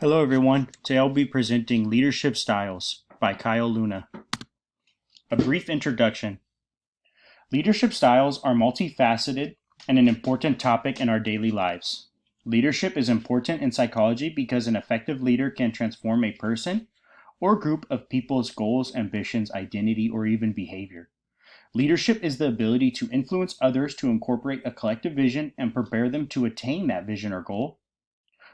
Hello everyone, today I'll be presenting Leadership Styles by Kyle Luna. A brief introduction. Leadership styles are multifaceted and an important topic in our daily lives. Leadership is important in psychology because an effective leader can transform a person or group of people's goals, ambitions, identity, or even behavior. Leadership is the ability to influence others to incorporate a collective vision and prepare them to attain that vision or goal.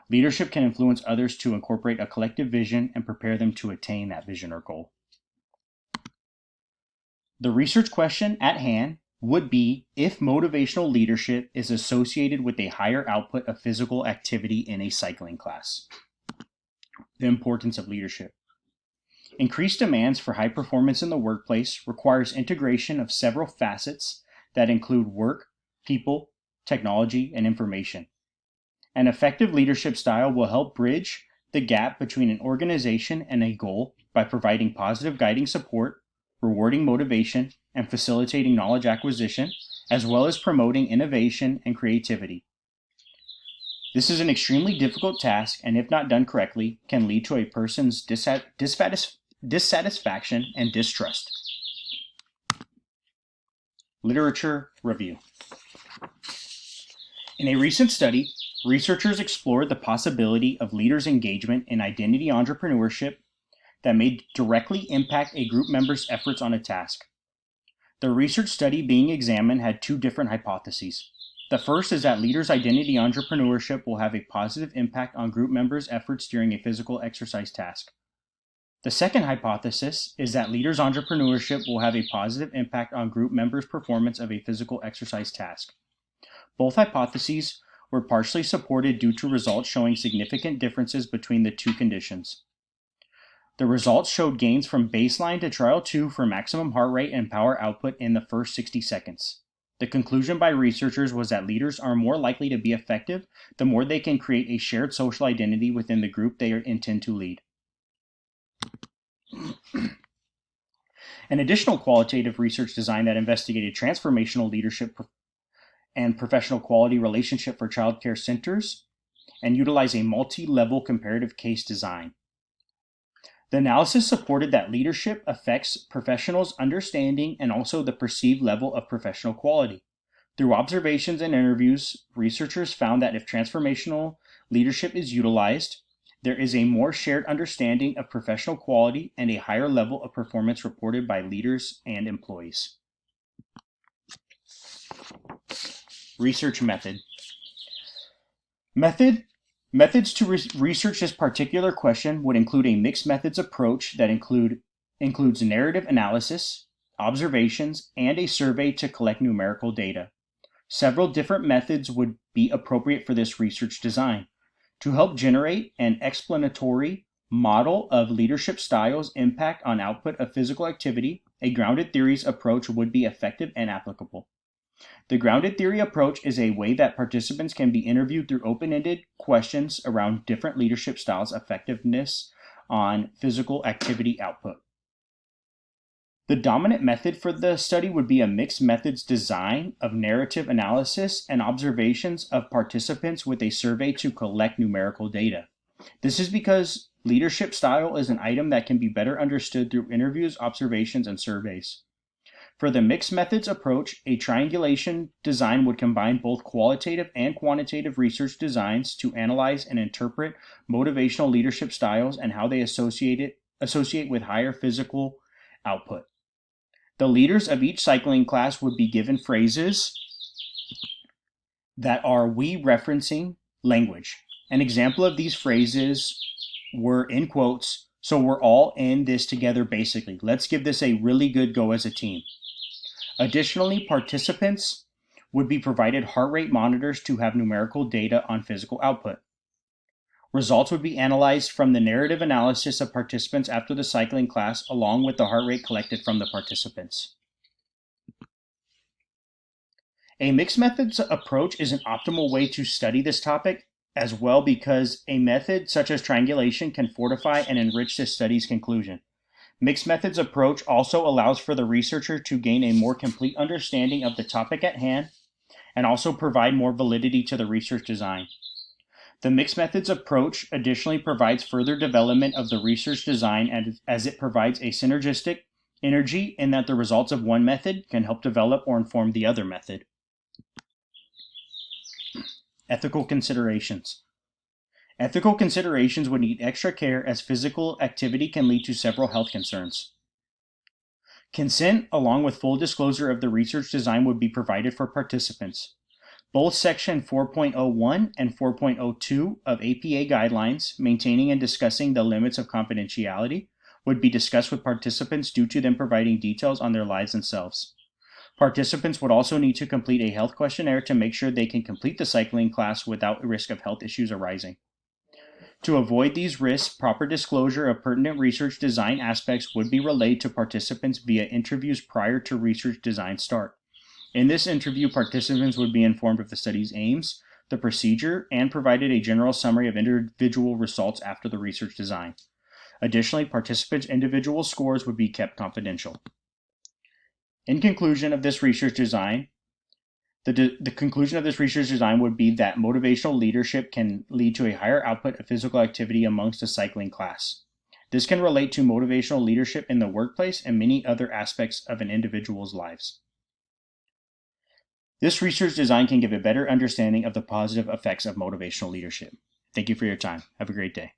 Leadership can influence others to incorporate a collective vision and prepare them to attain that vision or goal. The research question at hand would be if motivational leadership is associated with a higher output of physical activity in a cycling class. The importance of leadership. Increased demands for high performance in the workplace requires integration of several facets that include work, people, technology, and information. An effective leadership style will help bridge the gap between an organization and a goal by providing positive guiding support, rewarding motivation, and facilitating knowledge acquisition, as well as promoting innovation and creativity. This is an extremely difficult task, and if not done correctly, can lead to a person's dissatisfaction and distrust. Literature review. In a recent study, researchers explored the possibility of leaders' engagement in identity entrepreneurship that may directly impact a group member's efforts on a task. The research study being examined had two different hypotheses. The first is that leaders' identity entrepreneurship will have a positive impact on group members' efforts during a physical exercise task. The second hypothesis is that leaders' entrepreneurship will have a positive impact on group members' performance of a physical exercise task. Both hypotheses were partially supported due to results showing significant differences between the two conditions. The results showed gains from baseline to trial 2 for maximum heart rate and power output in the first 60 seconds. The conclusion by researchers was that leaders are more likely to be effective the more they can create a shared social identity within the group they intend to lead. An additional qualitative research design that investigated transformational leadership and professional quality relationship for child care centers and utilize a multi-level comparative case design. The analysis supported that leadership affects professionals' understanding and also the perceived level of professional quality. Through observations and interviews, researchers found that if transformational leadership is utilized, there is a more shared understanding of professional quality and a higher level of performance reported by leaders and employees. Research method. Methods to research this particular question would include a mixed methods approach that includes narrative analysis, observations, and a survey to collect numerical data. Several different methods would be appropriate for this research design. To help generate an explanatory model of leadership styles' impact on output of physical activity, a grounded theories approach would be effective and applicable. The grounded theory approach is a way that participants can be interviewed through open-ended questions around different leadership styles' effectiveness on physical activity output. The dominant method for the study would be a mixed methods design of narrative analysis and observations of participants with a survey to collect numerical data. This is because leadership style is an item that can be better understood through interviews, observations, and surveys. For the mixed methods approach, a triangulation design would combine both qualitative and quantitative research designs to analyze and interpret motivational leadership styles and how they associate with higher physical output. The leaders of each cycling class would be given phrases that are we referencing language. An example of these phrases were in quotes, "So we're all in this together basically. Let's give this a really good go as a team." Additionally, participants would be provided heart rate monitors to have numerical data on physical output. Results would be analyzed from the narrative analysis of participants after the cycling class along with the heart rate collected from the participants. A mixed methods approach is an optimal way to study this topic as well because a method such as triangulation can fortify and enrich this study's conclusion. Mixed methods approach also allows for the researcher to gain a more complete understanding of the topic at hand and also provide more validity to the research design. The mixed methods approach additionally provides further development of the research design as it provides a synergistic energy in that the results of one method can help develop or inform the other method. Ethical considerations. Ethical considerations would need extra care as physical activity can lead to several health concerns. Consent, along with full disclosure of the research design, would be provided for participants. Both Section 4.01 and 4.02 of APA guidelines, maintaining and discussing the limits of confidentiality, would be discussed with participants due to them providing details on their lives themselves. Participants would also need to complete a health questionnaire to make sure they can complete the cycling class without a risk of health issues arising. To avoid these risks, proper disclosure of pertinent research design aspects would be relayed to participants via interviews prior to research design start. In this interview, participants would be informed of the study's aims, the procedure, and provided a general summary of individual results after the research design. Additionally, participants' individual scores would be kept confidential. In conclusion of this research design, the conclusion of this research design would be that motivational leadership can lead to a higher output of physical activity amongst a cycling class. This can relate to motivational leadership in the workplace and many other aspects of an individual's lives. This research design can give a better understanding of the positive effects of motivational leadership. Thank you for your time. Have a great day.